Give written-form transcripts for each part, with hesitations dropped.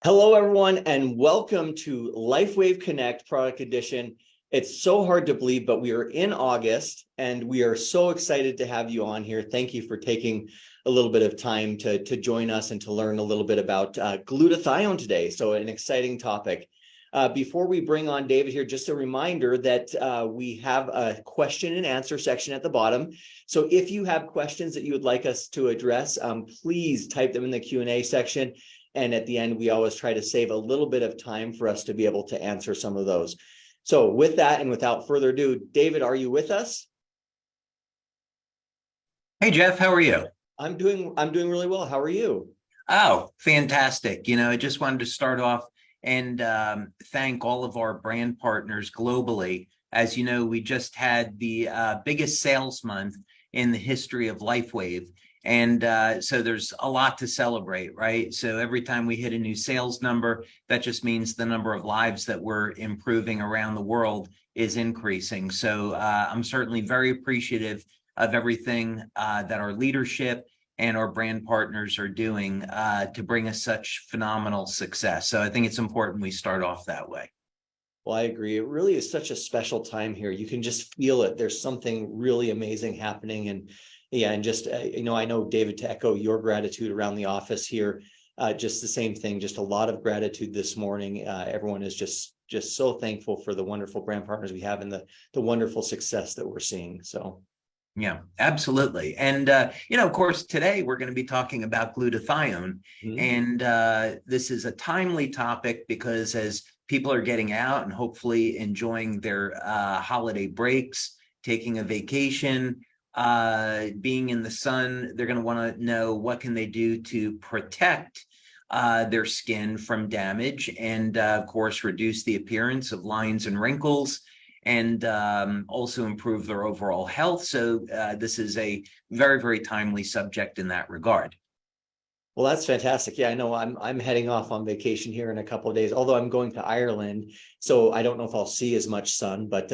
Hello, everyone, and welcome to LifeWave Connect Product Edition. It's so hard to believe, but we are in August, and we are so excited to have you on here. Thank you for taking a little bit of time to join us and to learn a little bit about glutathione today. So an exciting topic. Before we bring on David here, just a reminder that we have a question and answer section at the bottom. So if you have questions that you would like us to address, please type them in the Q&A section. And at the end, we always try to save a little bit of time for us to be able to answer some of those. So with that, and without further ado, David, are you with us? Hey, Jeff, how are you? I'm doing really well. How are you? Oh, fantastic. I just wanted to start off and thank all of our brand partners globally. As you know, we just had the biggest sales month in the history of LifeWave. And so there's a lot to celebrate, right? So every time we hit a new sales number, that just means the number of lives that we're improving around the world is increasing. So I'm certainly very appreciative of everything that our leadership and our brand partners are doing to bring us such phenomenal success. So I think it's important we start off that way. Well, I agree. It really is such a special time here. You can just feel it. There's something really amazing happening. And yeah, and just, I know, David, to echo your gratitude around the office here, just the same thing, just a lot of gratitude this morning. Everyone is just so thankful for the wonderful brand partners we have and the wonderful success that we're seeing. So. Yeah, absolutely. And, of course, today we're going to be talking about glutathione. Mm-hmm. And this is a timely topic because as people are getting out and hopefully enjoying their holiday breaks, taking a vacation, being in the sun, they're going to want to know what can they do to protect their skin from damage and, of course, reduce the appearance of lines and wrinkles and also improve their overall health. So this is a very, very timely subject in that regard. Well, that's fantastic. Yeah, I know I'm heading off on vacation here in a couple of days, although I'm going to Ireland. So I don't know if I'll see as much sun, but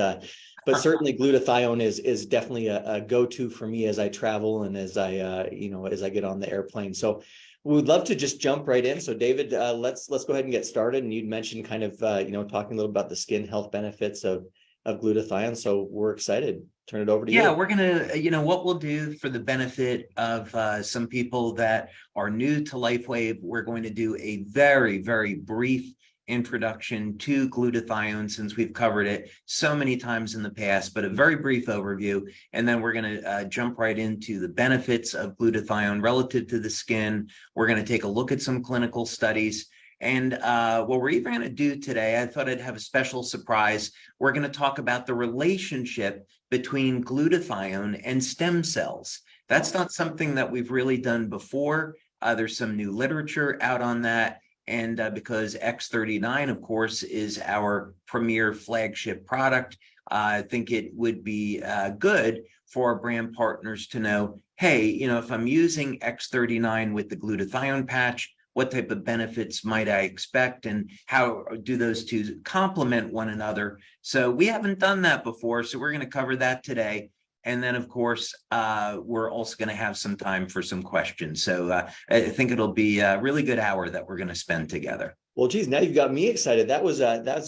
certainly glutathione is definitely a go-to for me as I travel and as I as I get on the airplane. So we would love to just jump right in. So David, let's go ahead and get started. And you'd mentioned kind of talking a little about the skin health benefits of glutathione. So we're excited. Turn it over to you. Yeah, we're going to, what we'll do for the benefit of some people that are new to LifeWave, we're going to do a very, very brief introduction to glutathione since we've covered it so many times in the past, but a very brief overview. And then we're going to jump right into the benefits of glutathione relative to the skin. We're going to take a look at some clinical studies. And what we're even going to do today, I thought I'd have a special surprise. We're going to talk about the relationship between glutathione and stem cells. That's not something that we've really done before. There's some new literature out on that. And because X39, of course, is our premier flagship product, I think it would be good for our brand partners to know, hey, if I'm using X39 with the glutathione patch, what type of benefits might I expect and how do those two complement one another? So we haven't done that before, so we're going to cover that today. And then, of course, we're also going to have some time for some questions. So I think it'll be a really good hour that we're going to spend together. Well, geez, now you've got me excited. That was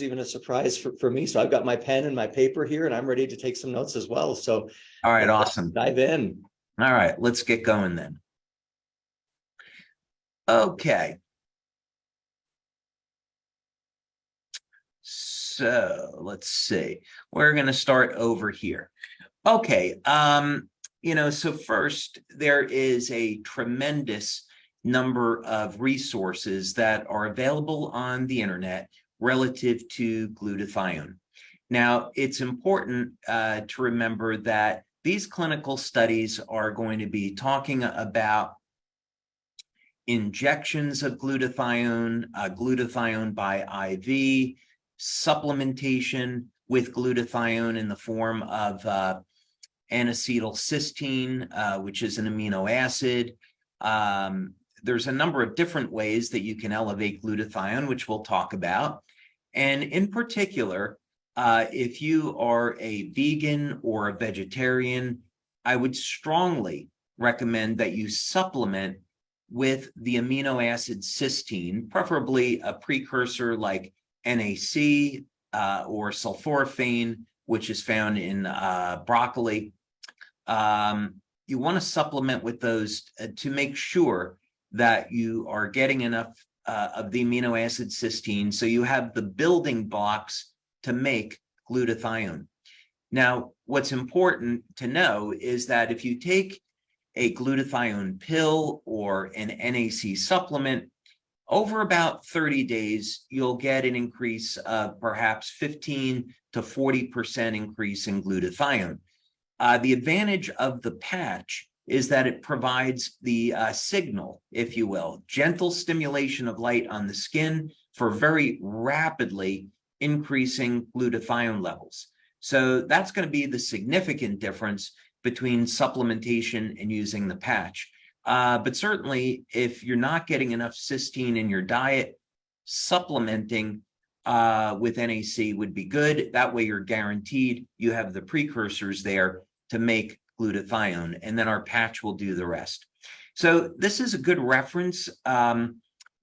even a surprise for me. So I've got my pen and my paper here, and I'm ready to take some notes as well. So, all right, awesome. Dive in. All right, let's get going then. Okay. So let's see. We're going to start over here. Okay. So first, there is a tremendous number of resources that are available on the internet relative to glutathione. Now, it's important to remember that these clinical studies are going to be talking about injections of glutathione, glutathione by IV, supplementation with glutathione in the form of N-acetylcysteine, which is an amino acid. There's a number of different ways that you can elevate glutathione, which we'll talk about. And in particular, if you are a vegan or a vegetarian, I would strongly recommend that you supplement with the amino acid cysteine, preferably a precursor like NAC or sulforaphane, which is found in broccoli. You want to supplement with those to make sure that you are getting enough of the amino acid cysteine so you have the building blocks to make glutathione. Now, what's important to know is that if you take a glutathione pill or an NAC supplement, over about 30 days, you'll get an increase of perhaps 15 to 40% increase in glutathione. The advantage of the patch is that it provides the signal, if you will, gentle stimulation of light on the skin for very rapidly increasing glutathione levels. So that's going to be the significant difference between supplementation and using the patch. But certainly, if you're not getting enough cysteine in your diet, supplementing with NAC would be good. That way you're guaranteed you have the precursors there to make glutathione, and then our patch will do the rest. So this is a good reference.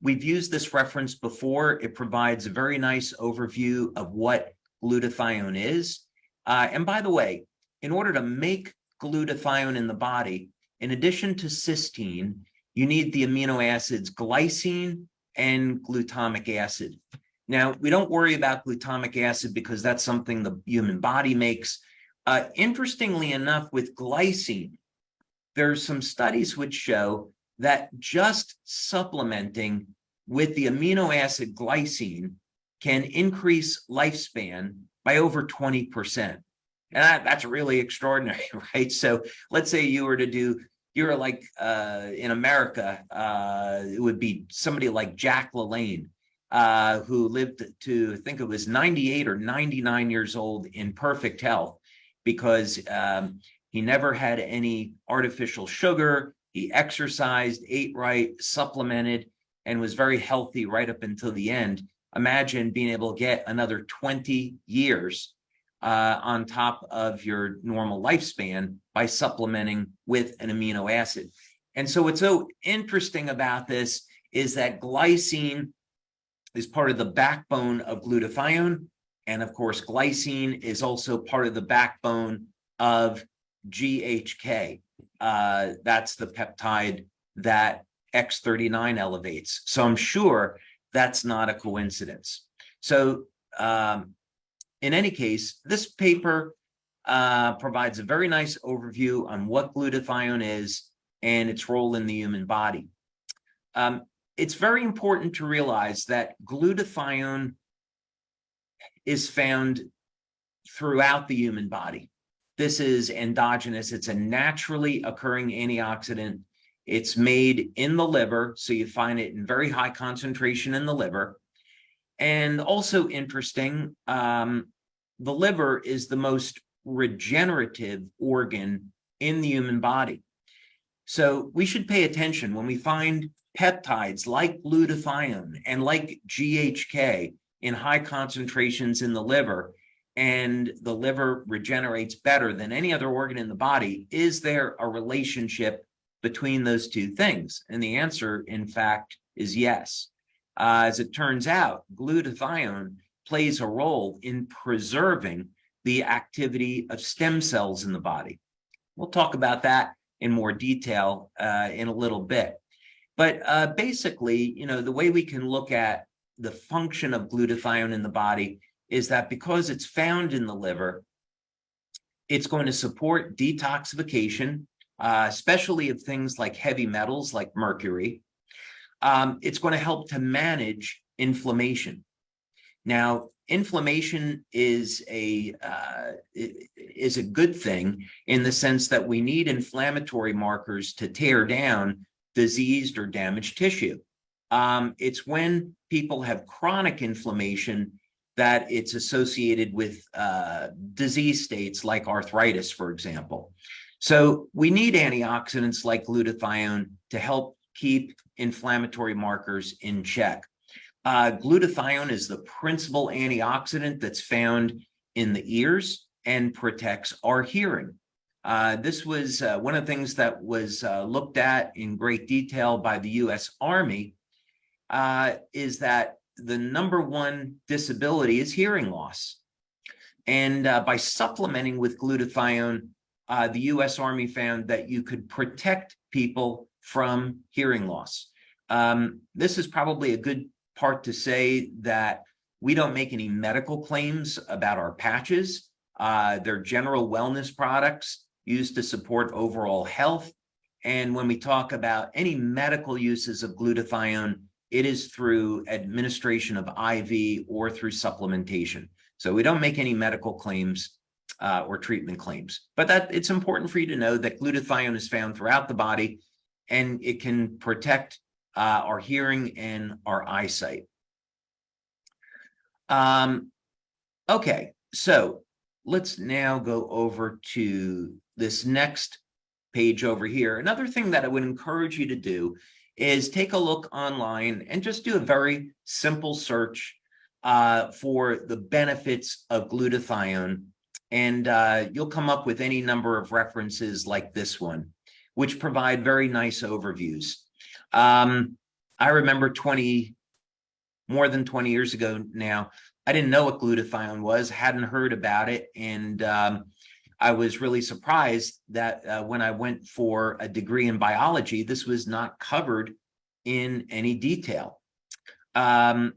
We've used this reference before. It provides a very nice overview of what glutathione is. And by the way, in order to make glutathione in the body, in addition to cysteine, you need the amino acids glycine and glutamic acid. Now, we don't worry about glutamic acid because that's something the human body makes. Interestingly enough, with glycine, there's some studies which show that just supplementing with the amino acid glycine can increase lifespan by over 20%. And that's really extraordinary, right? So let's say you were to do, you're like in America, it would be somebody like Jack LaLanne, who lived to, I think it was 98 or 99 years old in perfect health because he never had any artificial sugar. He exercised, ate right, supplemented, and was very healthy right up until the end. Imagine being able to get another 20 years on top of your normal lifespan by supplementing with an amino acid. And so what's so interesting about this is that glycine is part of the backbone of glutathione. And of course, glycine is also part of the backbone of GHK. That's the peptide that X39 elevates. So I'm sure that's not a coincidence. So in any case, this paper provides a very nice overview on what glutathione is and its role in the human body. It's very important to realize that glutathione is found throughout the human body. This is endogenous. It's a naturally occurring antioxidant. It's made in the liver, so you find it in very high concentration in the liver. And also interesting, the liver is the most regenerative organ in the human body. So we should pay attention when we find peptides like glutathione and like GHK in high concentrations in the liver, and the liver regenerates better than any other organ in the body. Is there a relationship between those two things? And the answer, in fact, is yes. As it turns out, glutathione plays a role in preserving the activity of stem cells in the body. We'll talk about that in more detail in a little bit. But basically, the way we can look at the function of glutathione in the body is that because it's found in the liver, it's going to support detoxification, especially of things like heavy metals like mercury. It's going to help to manage inflammation. Now, inflammation is a good thing in the sense that we need inflammatory markers to tear down diseased or damaged tissue. It's when people have chronic inflammation that it's associated with disease states like arthritis, for example. So we need antioxidants like glutathione to help keep inflammatory markers in check. Glutathione is the principal antioxidant that's found in the ears and protects our hearing. This was one of the things that was looked at in great detail by the U.S. Army, is that the number one disability is hearing loss. And by supplementing with glutathione, the U.S. Army found that you could protect people from hearing loss. This is probably a good part to say that we don't make any medical claims about our patches. They're general wellness products used to support overall health. And when we talk about any medical uses of glutathione, it is through administration of IV or through supplementation. So we don't make any medical claims or treatment claims, but that it's important for you to know that glutathione is found throughout the body, and it can protect our hearing and our eyesight. Okay, so let's now go over to this next page over here. Another thing that I would encourage you to do is take a look online and just do a very simple search for the benefits of glutathione. And you'll come up with any number of references like this one, which provide very nice overviews. I remember more than 20 years ago now, I didn't know what glutathione was, hadn't heard about it. And I was really surprised that when I went for a degree in biology, this was not covered in any detail. And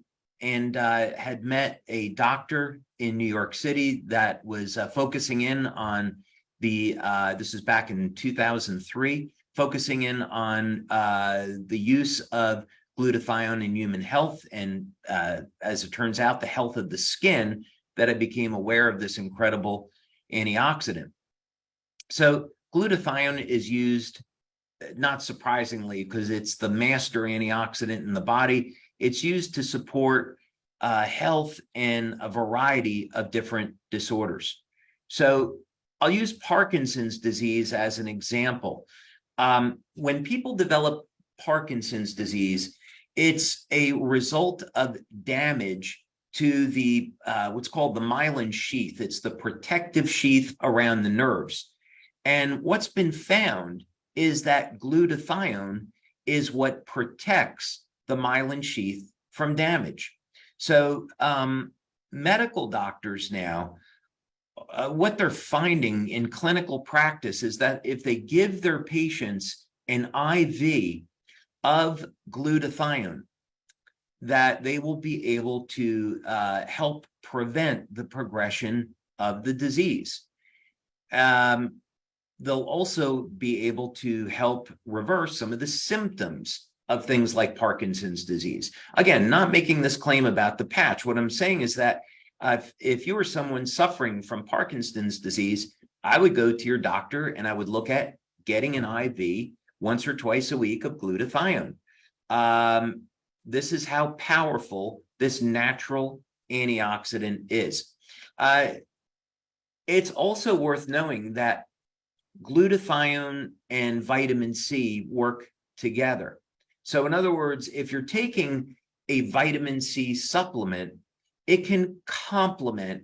had met a doctor in New York City that was focusing in on this is back in 2003, focusing in on the use of glutathione in human health, and as it turns out, the health of the skin, that I became aware of this incredible antioxidant. So glutathione is used, not surprisingly, because it's the master antioxidant in the body. It's used to support health in a variety of different disorders. So I'll use Parkinson's disease as an example. When people develop Parkinson's disease, it's a result of damage to the what's called the myelin sheath. It's the protective sheath around the nerves. And what's been found is that glutathione is what protects the myelin sheath from damage. So medical doctors now, what they're finding in clinical practice is that if they give their patients an IV of glutathione, that they will be able to help prevent the progression of the disease. They'll also be able to help reverse some of the symptoms of things like Parkinson's disease. Again, not making this claim about the patch. What I'm saying is that if you were someone suffering from Parkinson's disease, I would go to your doctor and I would look at getting an IV once or twice a week of glutathione. This is how powerful this natural antioxidant is. It's also worth knowing that glutathione and vitamin C work together. So in other words, if you're taking a vitamin C supplement, it can complement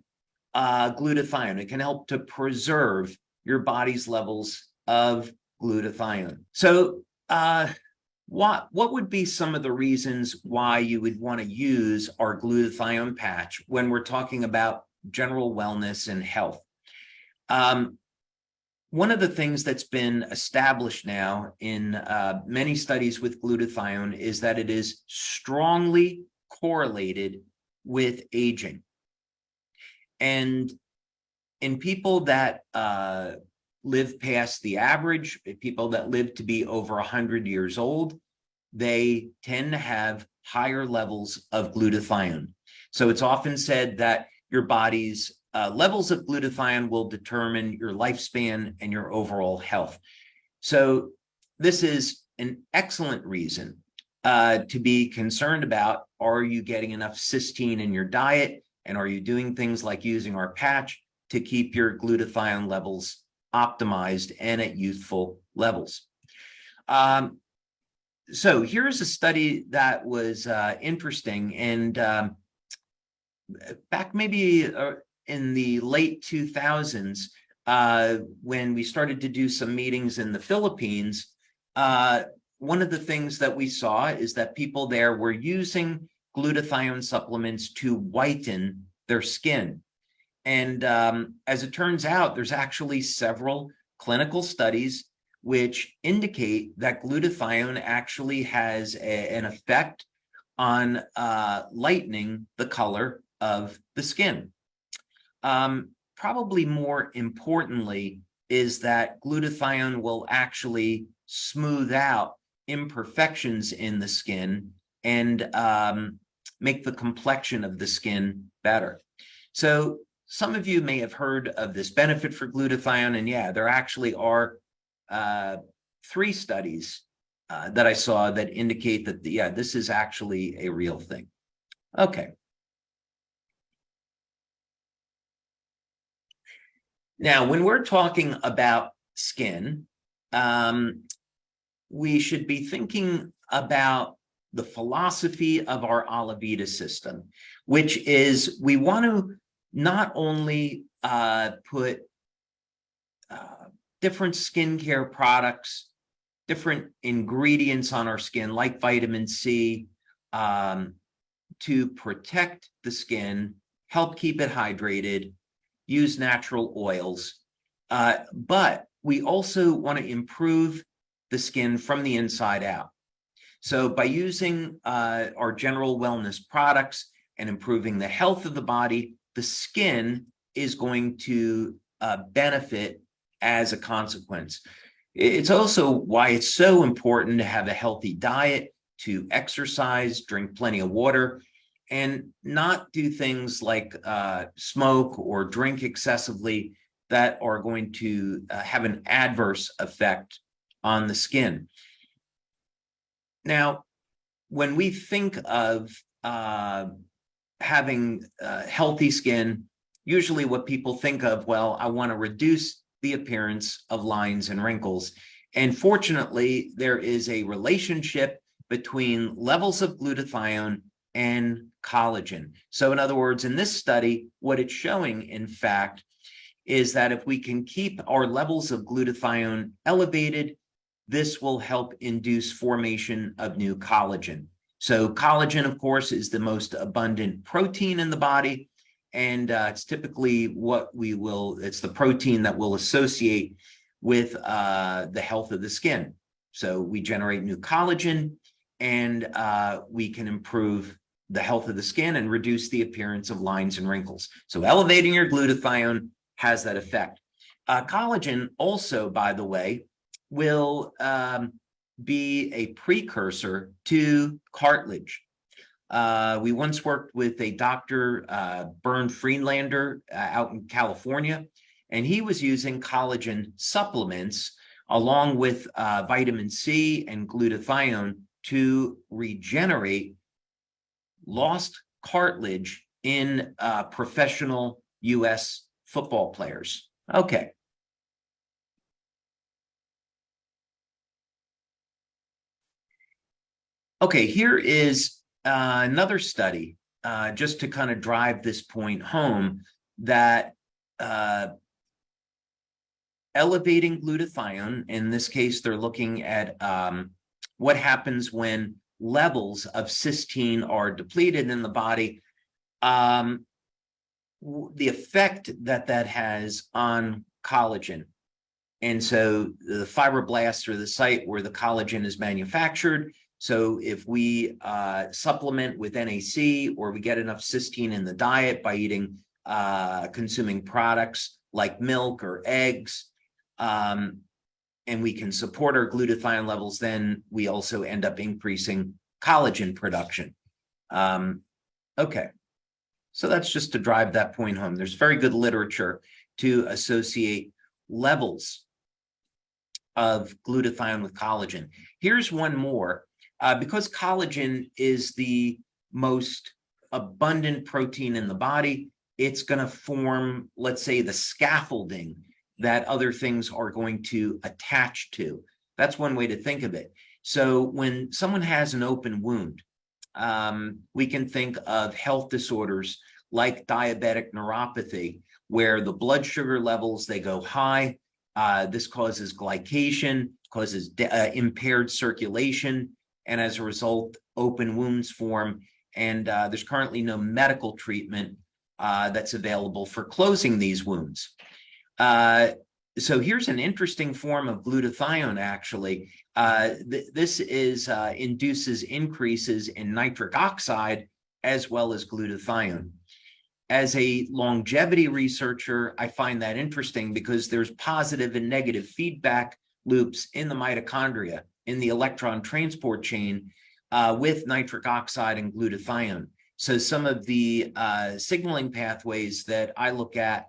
glutathione. It can help to preserve your body's levels of glutathione. So what would be some of the reasons why you would want to use our glutathione patch when we're talking about general wellness and health? One of the things that's been established now in many studies with glutathione is that it is strongly correlated with aging. And in people that live past the average, people that live to be over 100 years old, they tend to have higher levels of glutathione. So it's often said that your body's levels of glutathione will determine your lifespan and your overall health. So this is an excellent reason to be concerned about, are you getting enough cysteine in your diet? And are you doing things like using our patch to keep your glutathione levels optimized and at youthful levels? So here's a study that was interesting. And back maybe in the late 2000s, when we started to do some meetings in the Philippines, one of the things that we saw is that people there were using glutathione supplements to whiten their skin. And as it turns out, there's actually several clinical studies which indicate that glutathione actually has an effect on lightening the color of the skin. Probably more importantly is that glutathione will actually smooth out imperfections in the skin and make the complexion of the skin better. So some of you may have heard of this benefit for glutathione, and yeah, there actually are 3 studies that I saw that indicate that, yeah, this is actually a real thing. Okay. Now, when we're talking about skin, we should be thinking about the philosophy of our Alavita system, which is we want to not only put different skincare products, different ingredients on our skin, like vitamin C, to protect the skin, help keep it hydrated, use natural oils, but we also want to improve the skin from the inside out. So by using our general wellness products and improving the health of the body, the skin is going to benefit as a consequence. It's also why it's so important to have a healthy diet, to exercise, drink plenty of water, and not do things like smoke or drink excessively that are going to have an adverse effect on the skin. Now, when we think of having healthy skin, usually what people think of, well, I want to reduce the appearance of lines and wrinkles. And fortunately, there is a relationship between levels of glutathione and collagen. So in other words, in this study, what it's showing, in fact, is that if we can keep our levels of glutathione elevated, this will help induce formation of new collagen. So collagen, of course, is the most abundant protein in the body. And it's typically it's the protein that will associate with the health of the skin. So we generate new collagen, and we can improve the health of the skin and reduce the appearance of lines and wrinkles. So elevating your glutathione has that effect. Collagen also, by the way, will be a precursor to cartilage. We once worked with a Dr. Bernd Friedlander out in California, and he was using collagen supplements along with vitamin C and glutathione to regenerate lost cartilage in professional U.S. football players. Okay. Okay, here is another study, just to kind of drive this point home, that elevating glutathione, in this case, they're looking at what happens when levels of cysteine are depleted in the body, the effect that has on collagen. And so the fibroblasts are the site where the collagen is manufactured. So if we supplement with NAC, or we get enough cysteine in the diet by eating, consuming products like milk or eggs, and we can support our glutathione levels, then we also end up increasing collagen production. Okay, so that's just to drive that point home. There's very good literature to associate levels of glutathione with collagen. Here's one more. Because collagen is the most abundant protein in the body, it's going to form, let's say, the scaffolding that other things are going to attach to. That's one way to think of it. So when someone has an open wound, we can think of health disorders like diabetic neuropathy, where the blood sugar levels, they go high. This causes glycation, causes impaired circulation, and as a result, open wounds form. And there's currently no medical treatment that's available for closing these wounds. So here's an interesting form of glutathione, actually. This induces increases in nitric oxide as well as glutathione. As a longevity researcher, I find that interesting because there's positive and negative feedback loops in the mitochondria, in the electron transport chain with nitric oxide and glutathione. So some of the signaling pathways that I look at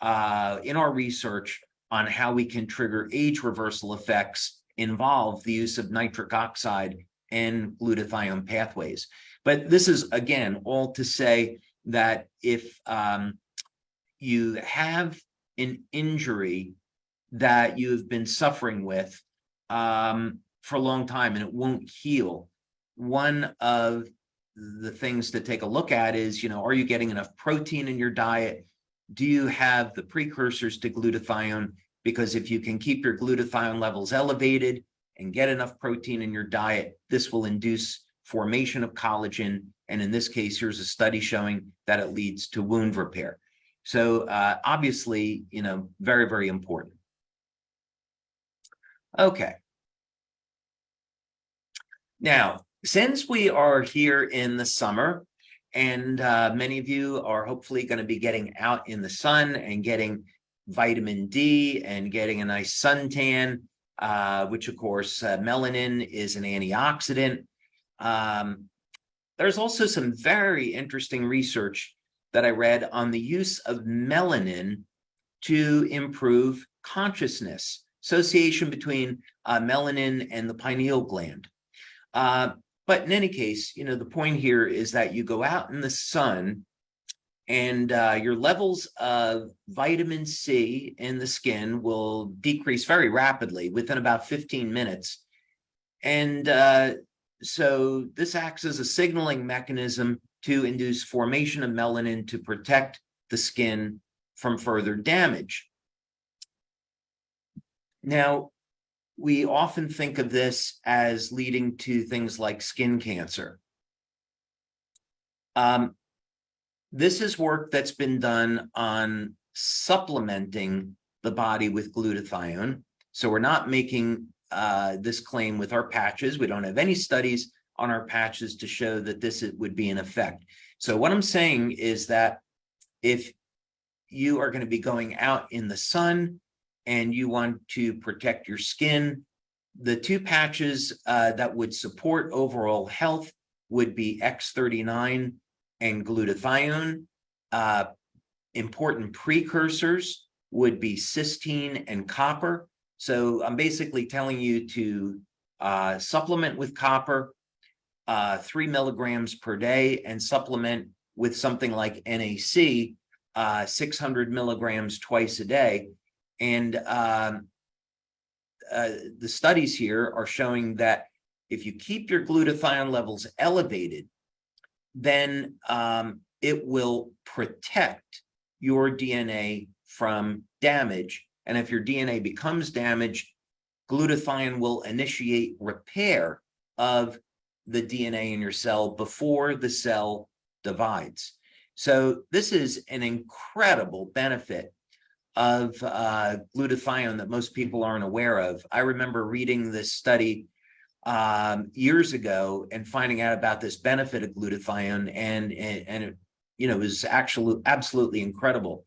in our research on how we can trigger age reversal effects involve the use of nitric oxide and glutathione pathways. But this is, again, all to say that if you have an injury that you've been suffering with for a long time and it won't heal, one of the things to take a look at is, are you getting enough protein in your diet? Do you have the precursors to glutathione? Because if you can keep your glutathione levels elevated and get enough protein in your diet, this will induce formation of collagen. And in this case, here's a study showing that it leads to wound repair. So obviously, very, very important. Okay. Now, since we are here in the summer, and many of you are hopefully going to be getting out in the sun and getting vitamin D and getting a nice suntan, which of course, melanin is an antioxidant. There's also some very interesting research that I read on the use of melanin to improve consciousness, association between melanin and the pineal gland. But in any case, the point here is that you go out in the sun and your levels of vitamin C in the skin will decrease very rapidly within about 15 minutes. And so this acts as a signaling mechanism to induce formation of melanin to protect the skin from further damage. Now, we often think of this as leading to things like skin cancer. This is work that's been done on supplementing the body with glutathione. So we're not making this claim with our patches. We don't have any studies on our patches to show that this would be an effect. So what I'm saying is that if you are going to be going out in the sun and you want to protect your skin, the two patches that would support overall health would be X39 and glutathione. Important precursors would be cysteine and copper. So I'm basically telling you to supplement with copper 3 milligrams per day and supplement with something like NAC 600 milligrams twice a day. And the studies here are showing that if you keep your glutathione levels elevated, then it will protect your DNA from damage. And if your DNA becomes damaged, glutathione will initiate repair of the DNA in your cell before the cell divides. So this is an incredible benefit of glutathione that most people aren't aware of. I remember reading this study years ago and finding out about this benefit of glutathione, and it was actually absolutely incredible.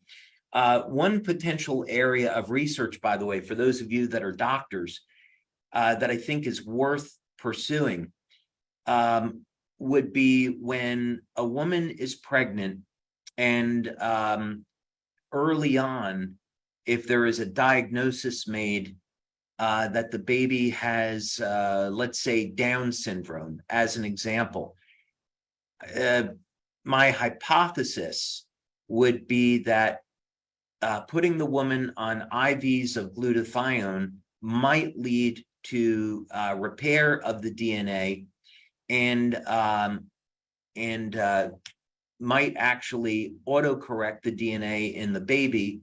One potential area of research, by the way, for those of you that are doctors, that I think is worth pursuing would be when a woman is pregnant and early on, if there is a diagnosis made that the baby has, let's say, Down syndrome, as an example, my hypothesis would be that putting the woman on IVs of glutathione might lead to repair of the DNA and might actually autocorrect the DNA in the baby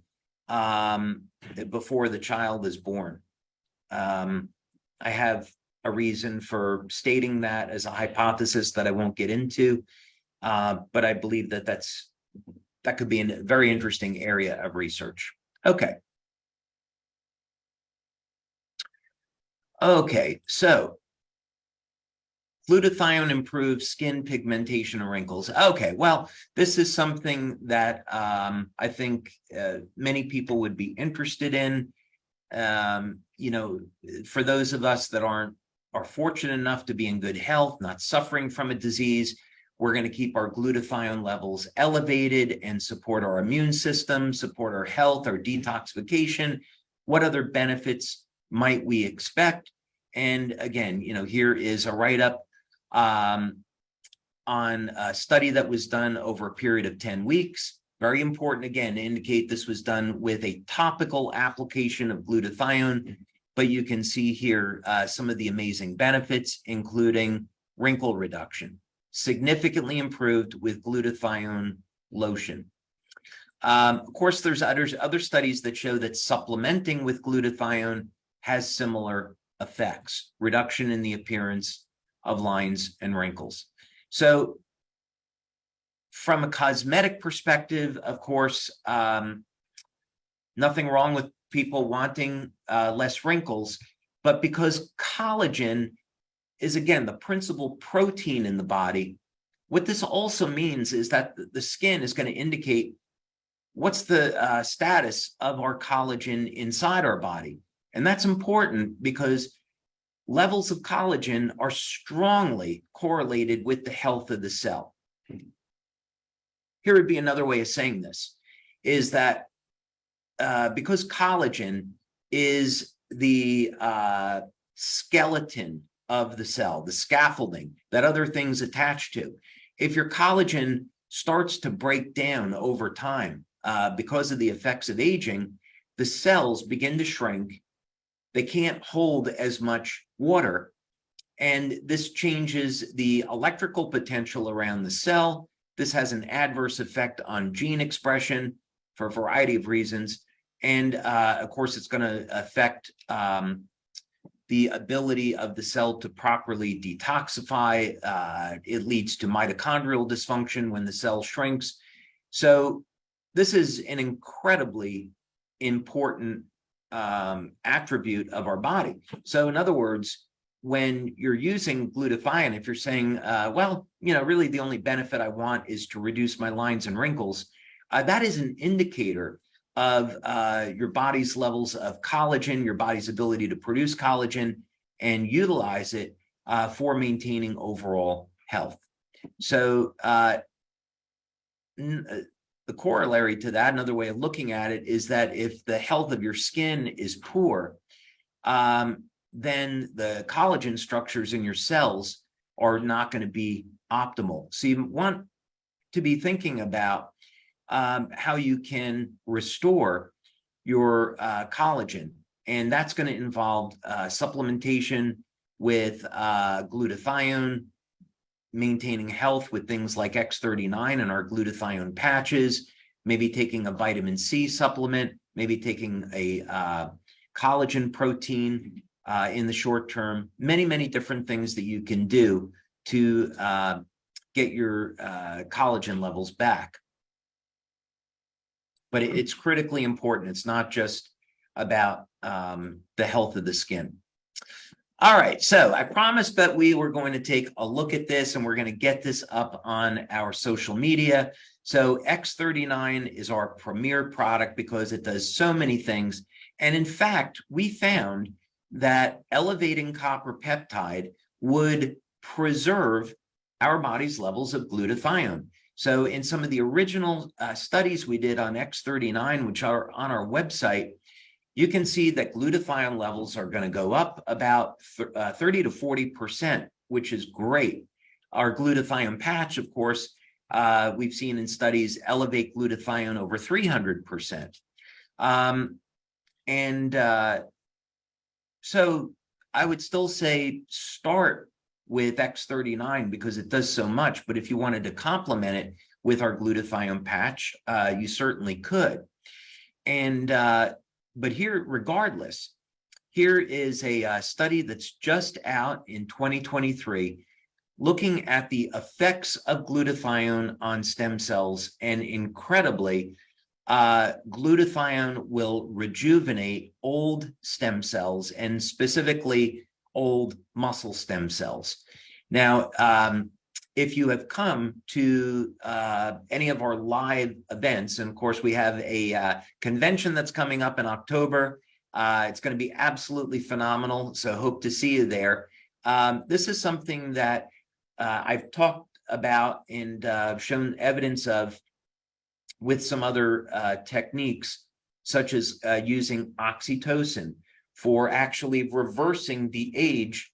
before the child is born. I have a reason for stating that as a hypothesis that I won't get into, but I believe that that could be a very interesting area of research. Okay. Okay, so glutathione improves skin pigmentation and wrinkles. Okay, well, this is something that I think many people would be interested in. You know, for those of us that are fortunate enough to be in good health, not suffering from a disease, we're going to keep our glutathione levels elevated and support our immune system, support our health, our detoxification. What other benefits might we expect? And again, you know, here is a write-up on a study that was done over a period of 10 weeks. Very important, again, to indicate this was done with a topical application of glutathione, but you can see here some of the amazing benefits, including wrinkle reduction, significantly improved with glutathione lotion. Of course, there's other studies that show that supplementing with glutathione has similar effects, reduction in the appearance of lines and wrinkles. So from a cosmetic perspective, of course, nothing wrong with people wanting less wrinkles, but because collagen is, again, the principal protein in the body, what this also means is that the skin is going to indicate what's the status of our collagen inside our body. And that's important because levels of collagen are strongly correlated with the health of the cell. Here would be another way of saying this, is that because collagen is the skeleton of the cell, the scaffolding that other things attach to, if your collagen starts to break down over time because of the effects of aging, the cells begin to shrink. They can't hold as much water, and this changes the electrical potential around the cell. This has an adverse effect on gene expression for a variety of reasons. And of course, it's going to affect the ability of the cell to properly detoxify. It leads to mitochondrial dysfunction when the cell shrinks. So this is an incredibly important attribute of our body. So in other words, when you're using glutathione, if you're saying, well, you know, really the only benefit I want is to reduce my lines and wrinkles, that is an indicator of your body's levels of collagen, your body's ability to produce collagen and utilize it for maintaining overall health. So the corollary to that, another way of looking at it, is that if the health of your skin is poor, then the collagen structures in your cells are not going to be optimal. So you want to be thinking about how you can restore your collagen. And that's going to involve supplementation with glutathione, maintaining health with things like X39 and our glutathione patches, maybe taking a vitamin C supplement, maybe taking a collagen protein in the short term, many different things that you can do to get your collagen levels back. But it's critically important. It's not just about the health of the skin. All right, so I promised that we were going to take a look at this and we're going to get this up on our social media. So X39 is our premier product because it does so many things. And in fact, we found that elevating copper peptide would preserve our body's levels of glutathione. So in some of the original studies we did on X39, which are on our website, you can see that glutathione levels are going to go up about 30 to 40%, which is great. Our glutathione patch, of course, we've seen in studies elevate glutathione over 300%. So I would still say start with X39 because it does so much. But if you wanted to complement it, with our glutathione patch, you certainly could. And but here, regardless, here is a study that's just out in 2023 looking at the effects of glutathione on stem cells, and incredibly, glutathione will rejuvenate old stem cells, and specifically old muscle stem cells. Now, if you have come to any of our live events, and of course we have a convention that's coming up in October, it's going to be absolutely phenomenal, so hope to see you there. This is something that I've talked about and shown evidence of with some other techniques, such as using oxytocin for actually reversing the age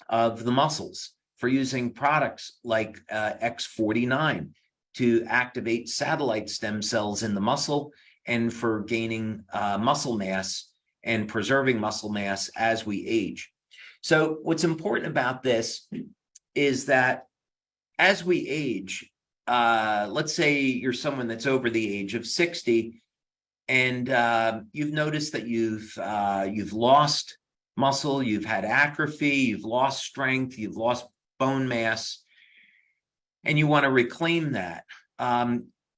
of the muscles, for using products like X49 to activate satellite stem cells in the muscle, and for gaining muscle mass and preserving muscle mass as we age. So what's important about this is that as we age, let's say you're someone that's over the age of 60, and you've noticed that you've lost muscle, you've had atrophy, you've lost strength, you've lost bone mass, and you want to reclaim that.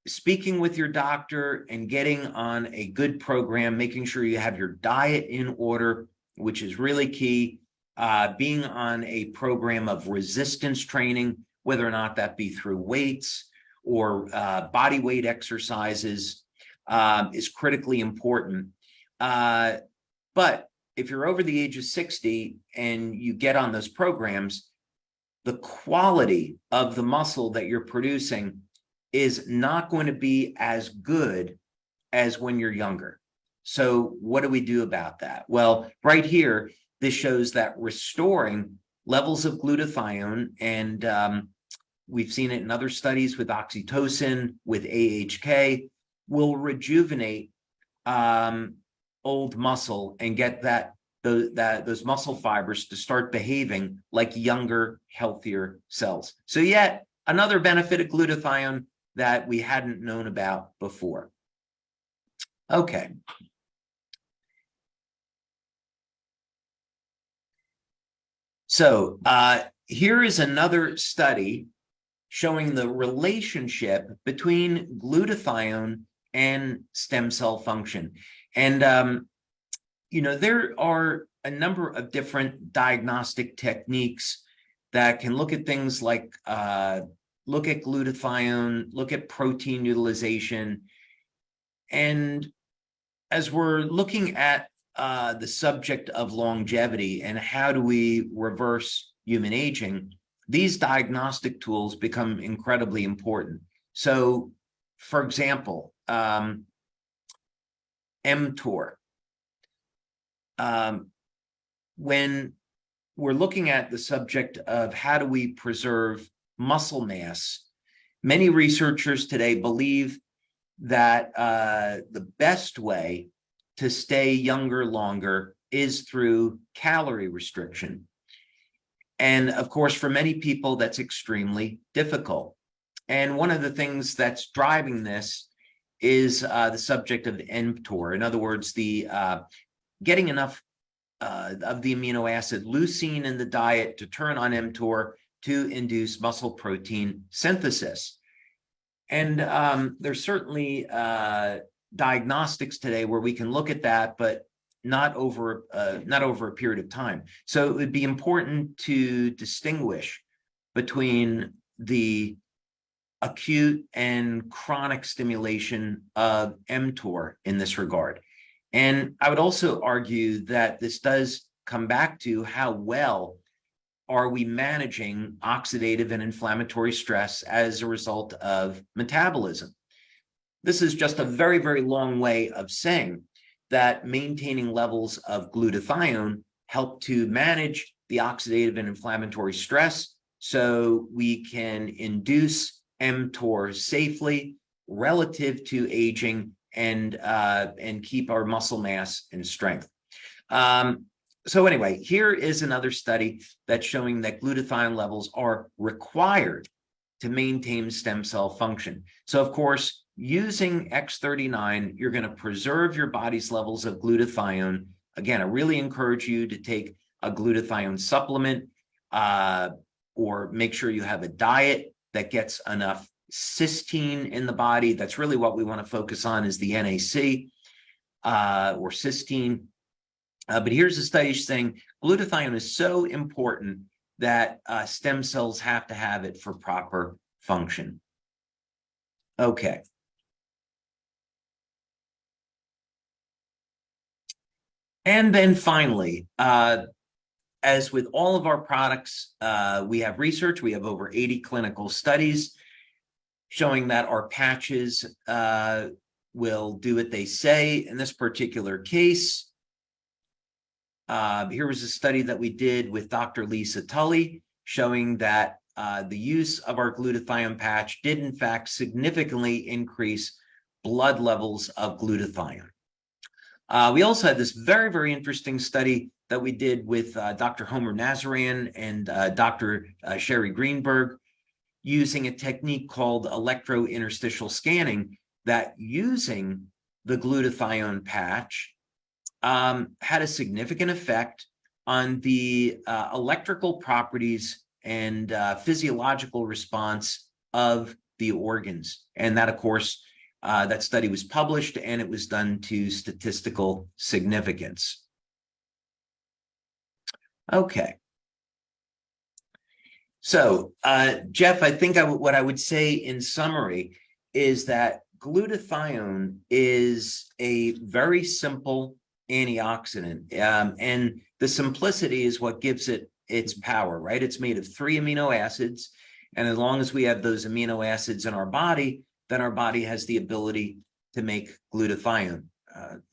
Speaking with your doctor and getting on a good program, making sure you have your diet in order, which is really key. Being on a program of resistance training, whether or not that be through weights or body weight exercises, is critically important. But if you're over the age of 60 and you get on those programs, the quality of the muscle that you're producing is not going to be as good as when you're younger. So what do we do about that? Well, right here, this shows that restoring levels of glutathione, and we've seen it in other studies with oxytocin, with AHK, will rejuvenate old muscle and get those muscle fibers to start behaving like younger, healthier cells. So yet another benefit of glutathione that we hadn't known about before. Okay. So here is another study showing the relationship between glutathione and stem cell function. And, you know, there are a number of different diagnostic techniques that can look at things like, look at glutathione, look at protein utilization. And as we're looking at the subject of longevity and how do we reverse human aging, these diagnostic tools become incredibly important. So, for example, mTOR. When we're looking at the subject of how do we preserve muscle mass, many researchers today believe that the best way to stay younger longer is through calorie restriction. And of course, for many people, that's extremely difficult. And one of the things that's driving this is the subject of mTOR. In other words, the getting enough of the amino acid leucine in the diet to turn on mTOR to induce muscle protein synthesis. And there's certainly diagnostics today where we can look at that, but not over a period of time. So it would be important to distinguish between the acute and chronic stimulation of mTOR in this regard. And I would also argue that this does come back to how well are we managing oxidative and inflammatory stress as a result of metabolism. This is just a very, very long way of saying that maintaining levels of glutathione help to manage the oxidative and inflammatory stress so we can induce mTOR safely relative to aging and keep our muscle mass and strength. So anyway, here is another study that's showing that glutathione levels are required to maintain stem cell function. So of course, using X39, you're going to preserve your body's levels of glutathione. Again, I really encourage you to take a glutathione supplement, or make sure you have a diet that gets enough cysteine in the body. That's really what we want to focus on, is the NAC, or cysteine. But here's the study saying glutathione is so important that stem cells have to have it for proper function. Okay. And then finally, as with all of our products, we have research. We have over 80 clinical studies showing that our patches will do what they say. In this particular case, here was a study that we did with Dr. Lisa Tully showing that the use of our glutathione patch did in fact significantly increase blood levels of glutathione. We also had this very, very interesting study that we did with Dr. Homer Nazarian and Dr. Sherry Greenberg, using a technique called electrointerstitial scanning, that using the glutathione patch had a significant effect on the electrical properties and physiological response of the organs. And that, of course, that study was published, and it was done to statistical significance. Okay. So, Jeff, I think what I would say in summary is that glutathione is a very simple antioxidant, and the simplicity is what gives it its power, right? It's made of 3 amino acids, and as long as we have those amino acids in our body, then our body has the ability to make glutathione.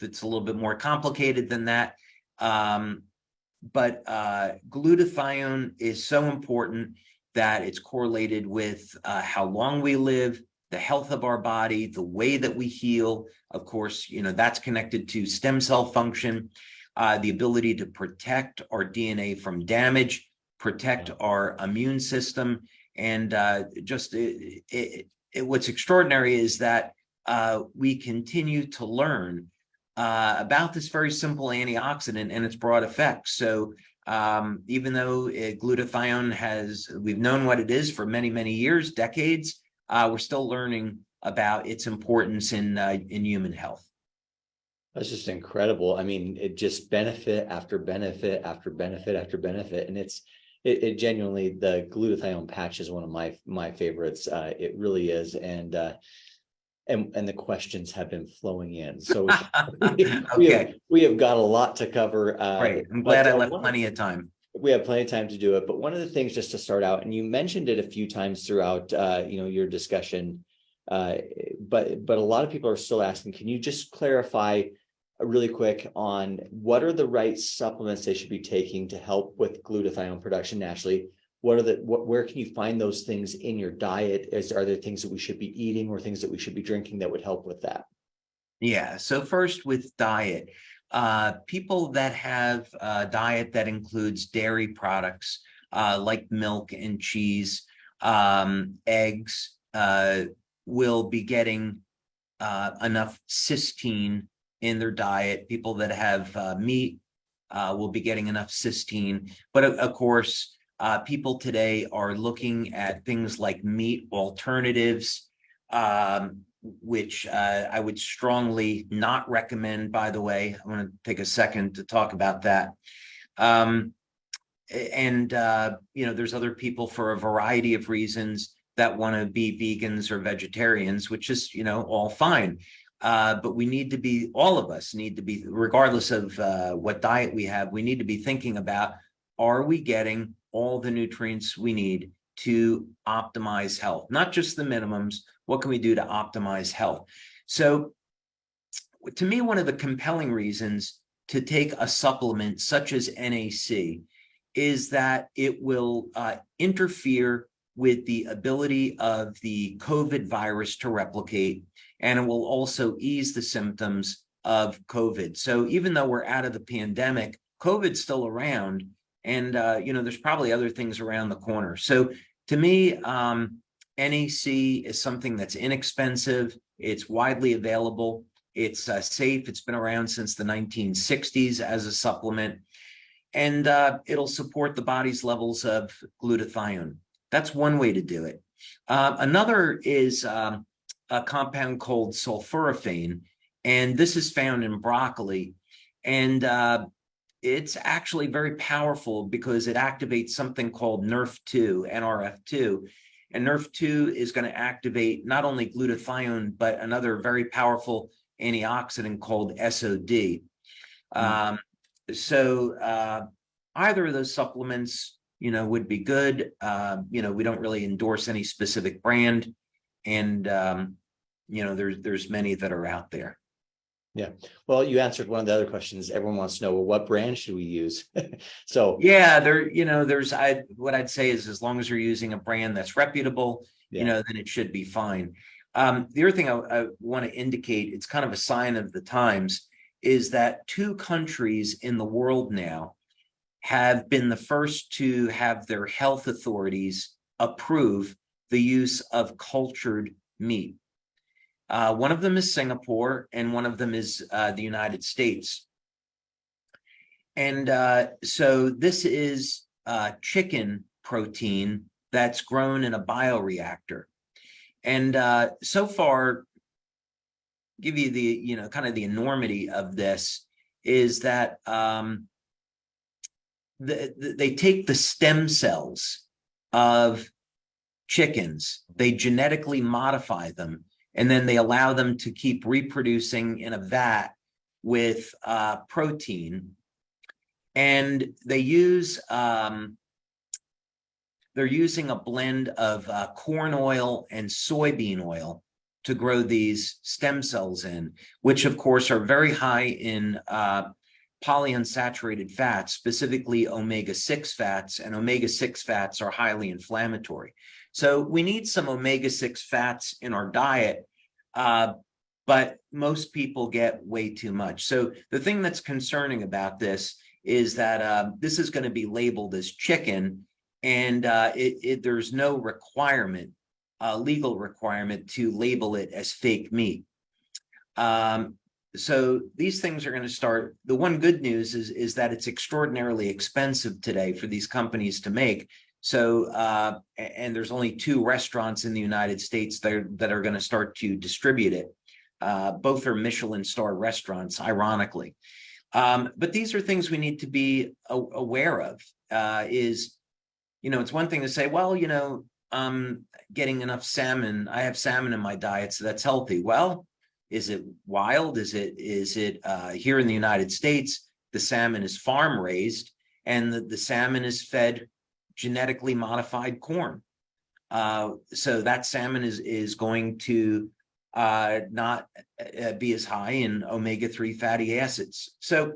It's a little bit more complicated than that, but glutathione is so important that it's correlated with how long we live, the health of our body, the way that we heal. Of course, that's connected to stem cell function, the ability to protect our DNA from damage, protect our immune system. And what's extraordinary is that we continue to learn about this very simple antioxidant and its broad effects. So even though glutathione we've known what it is for many, many years, decades, we're still learning about its importance in human health. That's just incredible. I mean, it just benefit after benefit after benefit after benefit. And it genuinely, the glutathione patch is one of my favorites. It really is. And the questions have been flowing in. So we have got a lot to cover. Great. I'm glad I left plenty of time. We have plenty of time to do it. But one of the things, just to start out, and you mentioned it a few times throughout your discussion, but a lot of people are still asking, can you just clarify really quick on what are the right supplements they should be taking to help with glutathione production naturally? Where can you find those things in your diet? Are there things that we should be eating or things that we should be drinking that would help with that? Yeah. So first, with diet, people that have a diet that includes dairy products like milk and cheese, eggs, will be getting enough cysteine in their diet. People that have meat will be getting enough cysteine. But of course, people today are looking at things like meat alternatives, which I would strongly not recommend, by the way. I want to take a second to talk about that. There's other people for a variety of reasons that want to be vegans or vegetarians, which is, all fine. But all of us need to be, regardless of what diet we have, we need to be thinking about, are we getting all the nutrients we need to optimize health? Not just the minimums. What can we do to optimize health? So to me, one of the compelling reasons to take a supplement such as NAC is that it will interfere with the ability of the COVID virus to replicate, and it will also ease the symptoms of COVID. So even though we're out of the pandemic, COVID's still around, and there's probably other things around the corner. So to me, NAC is something that's inexpensive. It's widely available. It's safe. It's been around since the 1960s as a supplement, and it'll support the body's levels of glutathione. That's one way to do it. Another is a compound called sulforaphane, and this is found in broccoli. And it's actually very powerful because it activates something called NRF2. And NRF2 is going to activate not only glutathione, but another very powerful antioxidant called SOD. So either of those supplements, would be good. We don't really endorse any specific brand, and there's many that are out there. Yeah. Well, you answered one of the other questions. Everyone wants to know, well, what brand should we use? So yeah, what I'd say is, as long as you're using a brand that's reputable, then it should be fine. The other thing I want to indicate, it's kind of a sign of the times, is that 2 countries in the world now have been the first to have their health authorities approve the use of cultured meat. One of them is Singapore, and one of them is the United States. And so this is chicken protein that's grown in a bioreactor. And so far, give you the, kind of the enormity of this is that they take the stem cells of chickens, they genetically modify them, and then they allow them to keep reproducing in a vat with protein. And they use they're using a blend of corn oil and soybean oil to grow these stem cells in, which of course are very high in polyunsaturated fats, specifically omega-6 fats, and omega-6 fats are highly inflammatory. So we need some omega-6 fats in our diet, but most people get way too much. So the thing that's concerning about this is that this is going to be labeled as chicken, and there's no requirement, legal requirement, to label it as fake meat. So these things are going to start. The one good news is that it's extraordinarily expensive today for these companies to make. So, and there's only 2 restaurants in the United States that are going to start to distribute it. Both are Michelin star restaurants, ironically. But these are things we need to be aware of. It's one thing to say, well, I'm getting enough salmon. I have salmon in my diet, so that's healthy. Well, is it wild? Is it here in the United States, the salmon is farm raised, and the salmon is fed genetically modified corn. So that salmon is going to not be as high in omega-3 fatty acids. So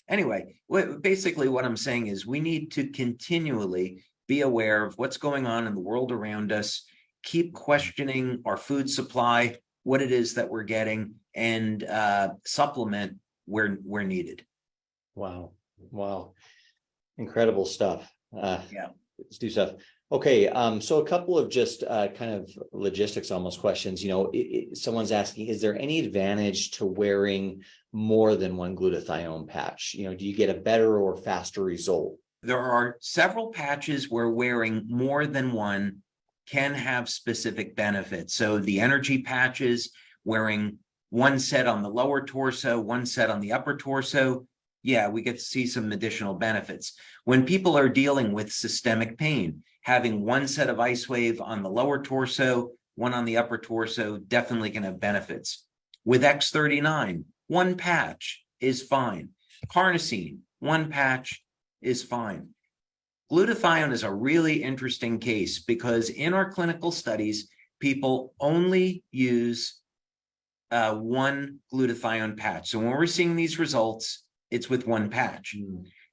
anyway, basically what I'm saying is we need to continually be aware of what's going on in the world around us, keep questioning our food supply, what it is that we're getting, and supplement where needed. Wow. Incredible stuff. Yeah. Let's do stuff. Okay. So a couple of just kind of logistics almost questions. Someone's asking, is there any advantage to wearing more than one glutathione patch? Do you get a better or faster result? There are several patches where wearing more than one can have specific benefits. So the energy patches, wearing one set on the lower torso, one set on the upper torso, yeah, we get to see some additional benefits. When people are dealing with systemic pain, having one set of IceWave on the lower torso, one on the upper torso, definitely can have benefits. With X39, one patch is fine. Carnosine, one patch is fine. Glutathione is a really interesting case because in our clinical studies, people only use one glutathione patch. So when we're seeing these results, it's with one patch.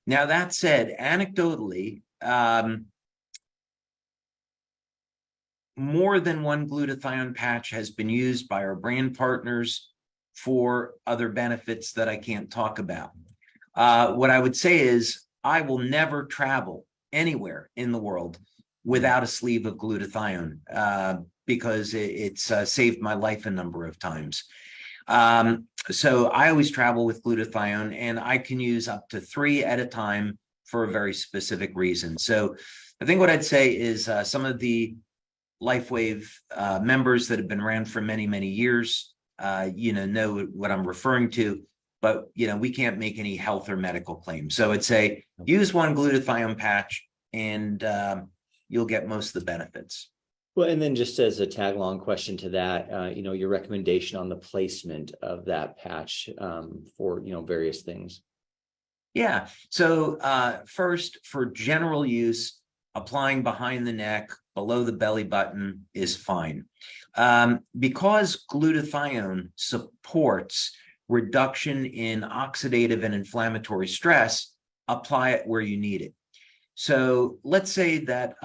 Now, that said, anecdotally, more than one glutathione patch has been used by our brand partners for other benefits that I can't talk about. What I would say is I will never travel anywhere in the world without a sleeve of glutathione. because it's saved my life a number of times. So I always travel with glutathione, and I can use up to 3 at a time for a very specific reason. So I think what I'd say is some of the LifeWave members that have been around for many, many years, know what I'm referring to, but, we can't make any health or medical claims. So I'd say use one glutathione patch and you'll get most of the benefits. Well, and then just as a tag along question to that, your recommendation on the placement of that patch for, various things. Yeah. So first, for general use, applying behind the neck, below the belly button is fine. Because glutathione supports reduction in oxidative and inflammatory stress, apply it where you need it. So let's say that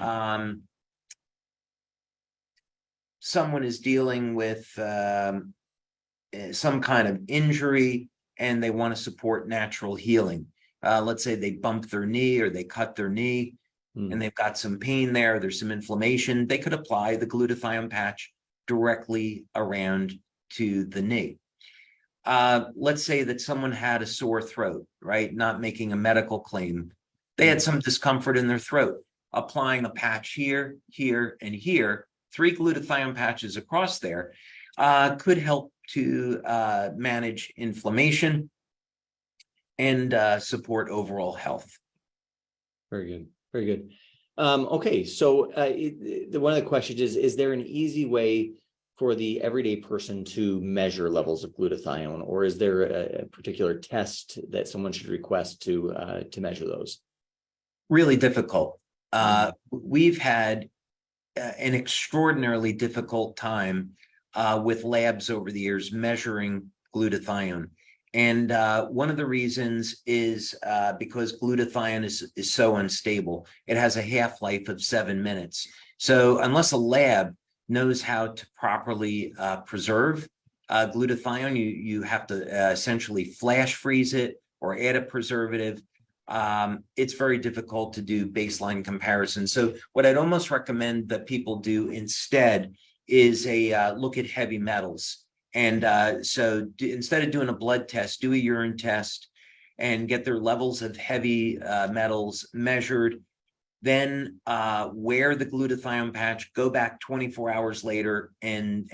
someone is dealing with some kind of injury and they want to support natural healing. Let's say they bump their knee or they cut their knee and they've got some pain there, there's some inflammation. They could apply the glutathione patch directly around to the knee. Let's say that someone had a sore throat, right? Not making a medical claim. They had some discomfort in their throat. Applying a patch here, here, and here, 3 glutathione patches across there could help to manage inflammation and support overall health. Very good. Very good. Okay. So one of the questions is there an easy way for the everyday person to measure levels of glutathione, or is there a particular test that someone should request to measure those? Really difficult. We've had an extraordinarily difficult time with labs over the years measuring glutathione. And one of the reasons is because glutathione is so unstable. It has a half-life of 7 minutes. So unless a lab knows how to properly preserve glutathione, you have to essentially flash freeze it or add a preservative. It's very difficult to do baseline comparisons. So what I'd almost recommend that people do instead is a look at heavy metals. And instead of doing a blood test, do a urine test and get their levels of heavy metals measured. Then wear the glutathione patch, go back 24 hours later and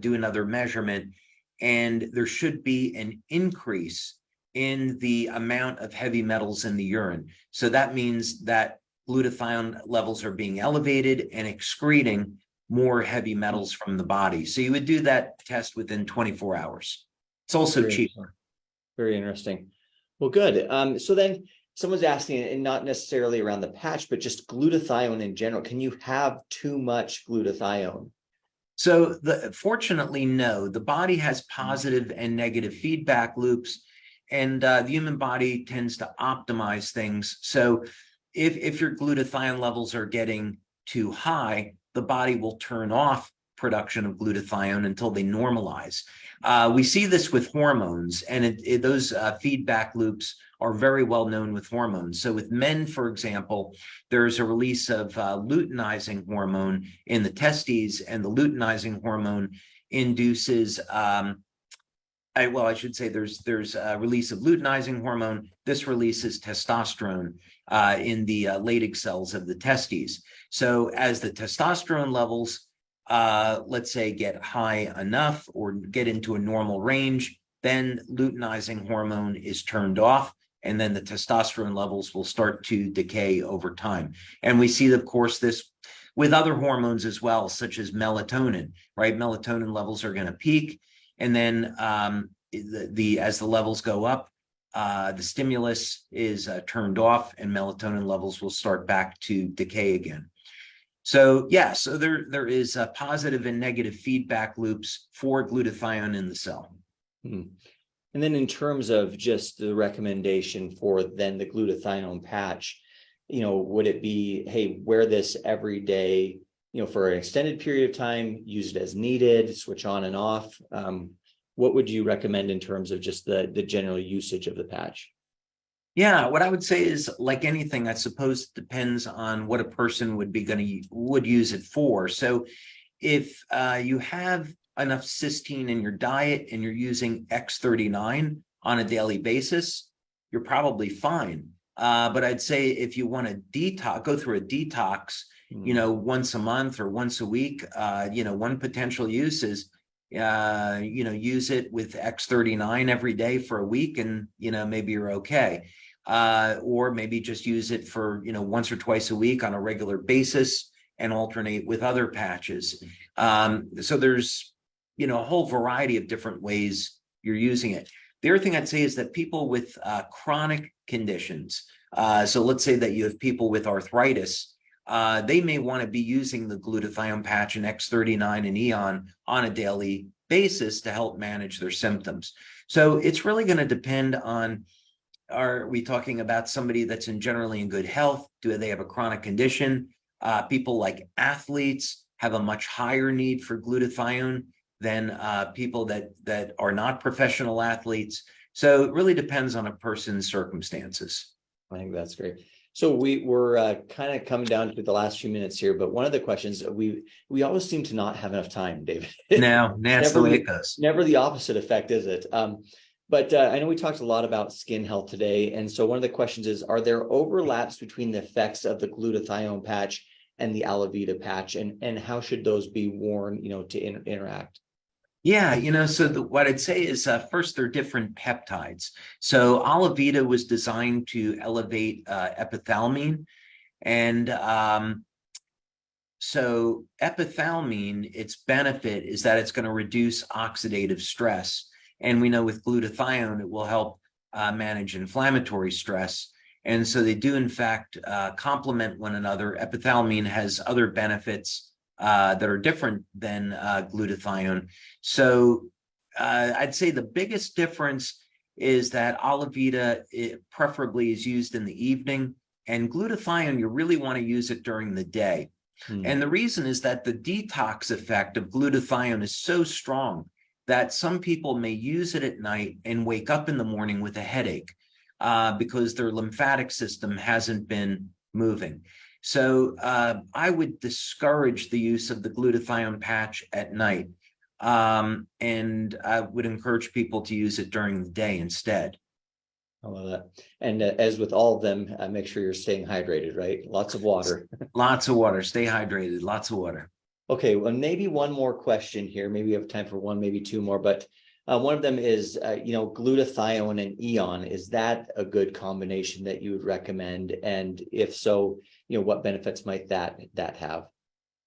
do another measurement. And there should be an increase in the amount of heavy metals in the urine. So that means that glutathione levels are being elevated and excreting more heavy metals from the body. So you would do that test within 24 hours. It's also cheaper. Very interesting. Well, good. So then someone's asking, and not necessarily around the patch, but just glutathione in general. Can you have too much glutathione? So fortunately, no. The body has positive and negative feedback loops, and the human body tends to optimize things. So if your glutathione levels are getting too high, the body will turn off production of glutathione until they normalize. We see this with hormones, and those feedback loops are very well known with hormones. So with men, for example, there's a release of luteinizing hormone in the testes, and the luteinizing hormone induces I should say there's a release of luteinizing hormone. This releases testosterone in the Leydig cells of the testes. So as the testosterone levels, let's say, get high enough or get into a normal range, then luteinizing hormone is turned off, and then the testosterone levels will start to decay over time. And we see, of course, this with other hormones as well, such as melatonin, right? Melatonin levels are going to peak. And then as the levels go up, the stimulus is turned off and melatonin levels will start back to decay again. So so there is positive and negative feedback loops for glutathione in the cell. And then in terms of just the recommendation for then the glutathione patch, would it be, hey, wear this every day, for an extended period of time, use it as needed, switch on and off? What would you recommend in terms of just the general usage of the patch? Yeah, what I would say is, like anything, I suppose it depends on what a person would use it for. So if you have enough cysteine in your diet and you're using X39 on a daily basis, you're probably fine. But I'd say if you want to go through a detox, once a month or once a week, one potential use is, use it with X39 every day for a week, and, maybe you're okay. Or maybe just use it for, once or twice a week on a regular basis and alternate with other patches. So there's, a whole variety of different ways you're using it. The other thing I'd say is that people with chronic conditions, so let's say that you have people with arthritis, they may want to be using the glutathione patch and X39 and Eon on a daily basis to help manage their symptoms. So it's really going to depend on, are we talking about somebody that's generally in good health? Do they have a chronic condition? People like athletes have a much higher need for glutathione than people that are not professional athletes. So it really depends on a person's circumstances. I think that's great. So we're kind of coming down to the last few minutes here, but one of the questions, we always seem to not have enough time, David. No, that's the way it goes. Never the opposite effect, is it? But I know we talked a lot about skin health today. And so one of the questions is, are there overlaps between the effects of the glutathione patch and the Alavita patch? And how should those be worn, to interact? Yeah, so what I'd say is, first, they're different peptides. So Alavita was designed to elevate epithalamine. And so epithalamine, its benefit is that it's going to reduce oxidative stress. And we know with glutathione, it will help manage inflammatory stress. And so they do, in fact, complement one another. Epithalamine has other benefits that are different than glutathione. So I'd say the biggest difference is that Alavita preferably is used in the evening, and glutathione, you really want to use it during the day. And the reason is that the detox effect of glutathione is so strong that some people may use it at night and wake up in the morning with a headache because their lymphatic system hasn't been moving. So I would discourage the use of the glutathione patch at night. And I would encourage people to use it during the day instead. I love that. And as with all of them, make sure you're staying hydrated, right? Lots of water. Lots of water. Stay hydrated. Lots of water. Okay, well, maybe one more question here. Maybe we have time for one, maybe two more, but one of them is, glutathione and Eon. Is that a good combination that you would recommend? And if so, what benefits might that have?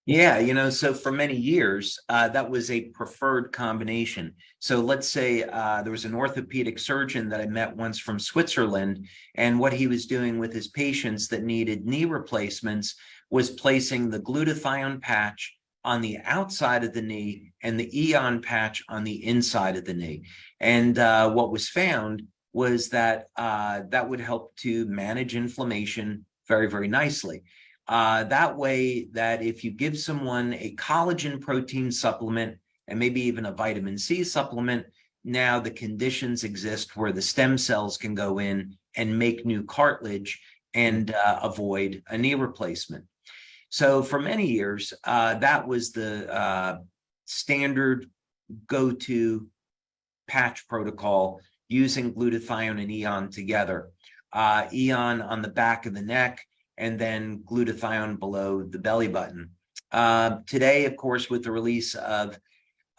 Yeah, so for many years, that was a preferred combination. So let's say there was an orthopedic surgeon that I met once from Switzerland, and what he was doing with his patients that needed knee replacements was placing the glutathione patch on the outside of the knee and the Eon patch on the inside of the knee. And what was found was that that would help to manage inflammation very, very nicely. That way, that if you give someone a collagen protein supplement and maybe even a vitamin C supplement, now the conditions exist where the stem cells can go in and make new cartilage and avoid a knee replacement. So for many years, that was the standard go-to patch protocol, using glutathione and Eon together. Eon on the back of the neck, and then glutathione below the belly button. Today, of course, with the release of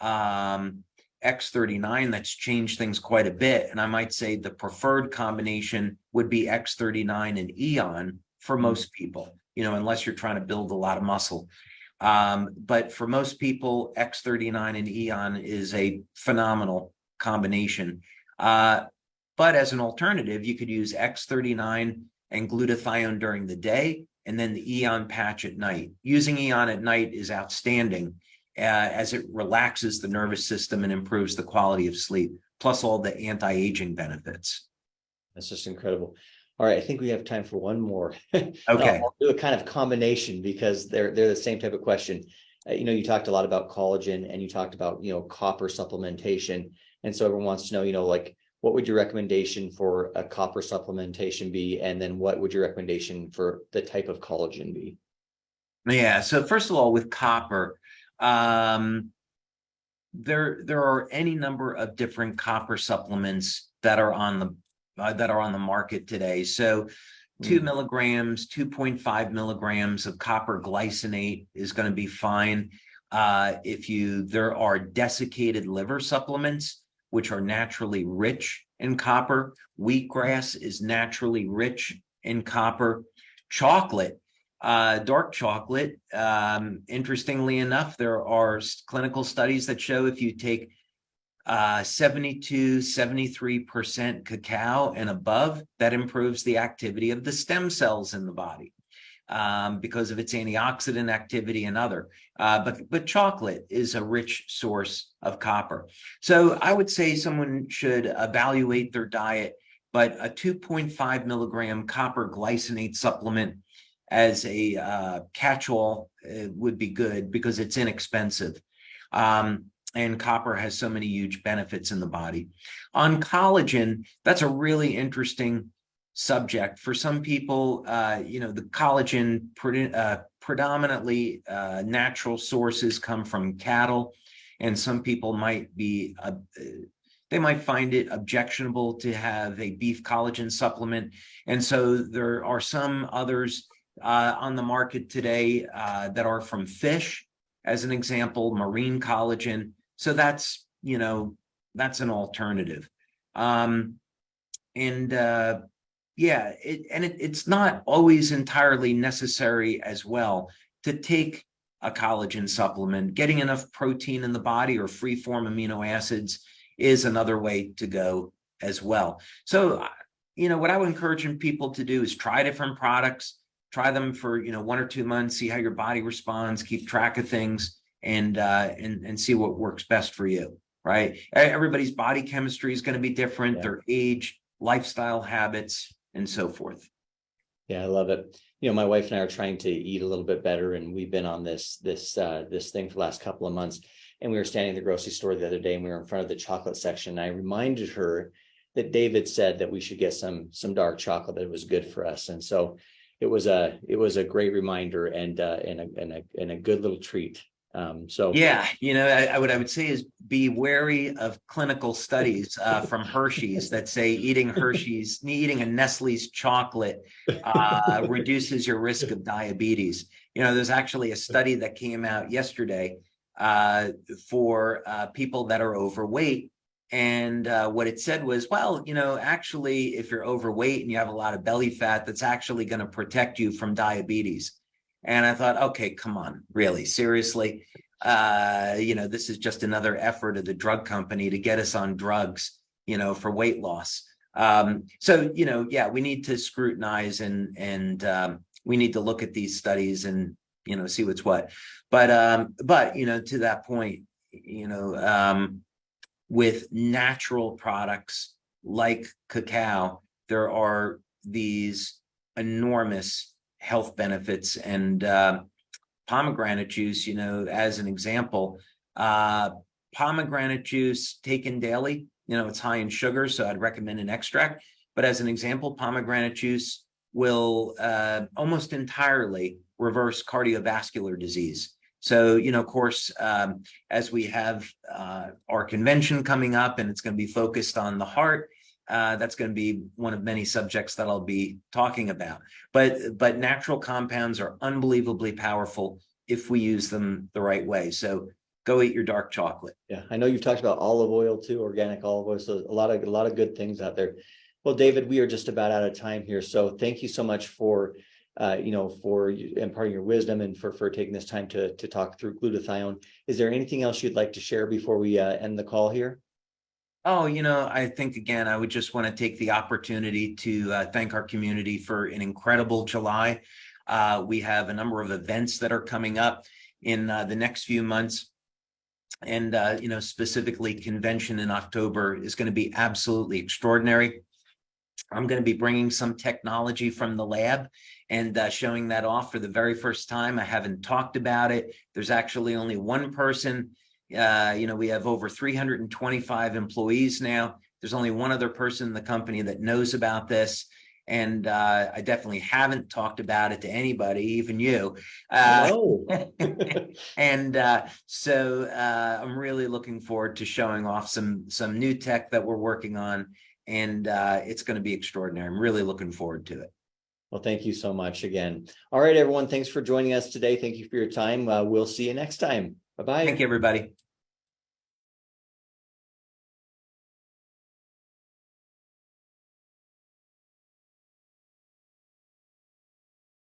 X39, that's changed things quite a bit. And I might say the preferred combination would be X39 and Eon for most people, unless you're trying to build a lot of muscle. But for most people, X39 and Eon is a phenomenal combination. But as an alternative, you could use X39 and glutathione during the day, and then the Eon patch at night. Using Eon at night is outstanding as it relaxes the nervous system and improves the quality of sleep, plus all the anti-aging benefits. That's just incredible. All right, I think we have time for one more. Okay. I'll do a kind of combination because they're the same type of question. You talked a lot about collagen, and you talked about, copper supplementation. And so everyone wants to know, what would your recommendation for a copper supplementation be? And then what would your recommendation for the type of collagen be? Yeah, so first of all, with copper, There are any number of different copper supplements that are on the market today. So 2 milligrams, 2.5 milligrams of copper glycinate is going to be fine. There are desiccated liver supplements, which are naturally rich in copper. Wheatgrass is naturally rich in copper. Chocolate, dark chocolate, interestingly enough, there are clinical studies that show if you take 73% cacao and above, that improves the activity of the stem cells in the body because of its antioxidant activity and other. But chocolate is a rich source of copper. So I would say someone should evaluate their diet, but a 2.5 milligram copper glycinate supplement as a catch-all would be good because it's inexpensive. And copper has so many huge benefits in the body. On collagen, that's a really interesting subject. For some people, the collagen predominantly natural sources come from cattle, and some people might find it objectionable to have a beef collagen supplement. And so there are some others on the market today that are from fish, as an example, marine collagen. So that's an alternative. It's not always entirely necessary as well to take a collagen supplement. Getting enough protein in the body or free form amino acids is another way to go as well. So, what I would encourage people to do is try different products, try them for 1 or 2 months, see how your body responds, keep track of things, and see what works best for you, right? Everybody's body chemistry is going to be different, their age, lifestyle habits, and so forth. Yeah, I love it. My wife and I are trying to eat a little bit better, and we've been on this thing for the last couple of months. And we were standing in the grocery store the other day, and we were in front of the chocolate section. And I reminded her that David said that we should get some dark chocolate, that it was good for us. And so it was a great reminder and a good little treat. What I would say is be wary of clinical studies from Hershey's that say eating a Nestle's chocolate reduces your risk of diabetes. There's actually a study that came out yesterday for people that are overweight. And what it said was, actually, if you're overweight and you have a lot of belly fat, that's actually going to protect you from diabetes. And I thought, okay, come on, really, seriously? This is just another effort of the drug company to get us on drugs, for weight loss. We need to scrutinize and we need to look at these studies and, see what's what. But to that point, with natural products like cacao, there are these enormous health benefits. And pomegranate juice, as an example, pomegranate juice taken daily, it's high in sugar, so I'd recommend an extract. But as an example, pomegranate juice will almost entirely reverse cardiovascular disease. So, of course, as we have our convention coming up, and it's going to be focused on the heart, that's going to be one of many subjects that I'll be talking about. But natural compounds are unbelievably powerful if we use them the right way. So go eat your dark chocolate. Yeah, I know you've talked about olive oil too, organic olive oil. So a lot of good things out there. Well, David, we are just about out of time here. So thank you so much for for imparting your wisdom and for taking this time to talk through glutathione. Is there anything else you'd like to share before we end the call here? Oh, I think, again, I would just want to take the opportunity to thank our community for an incredible July. We have a number of events that are coming up in the next few months. And, specifically convention in October is going to be absolutely extraordinary. I'm going to be bringing some technology from the lab and showing that off for the very first time. I haven't talked about it. There's actually only one person. We have over 325 employees now. There's only one other person in the company that knows about this. And I definitely haven't talked about it to anybody, even you. I know. So I'm really looking forward to showing off some new tech that we're working on, and it's going to be extraordinary. I'm really looking forward to it. Well, thank you so much again. All right, everyone. Thanks for joining us today. Thank you for your time. We'll see you next time. Bye-bye. Thank you, everybody.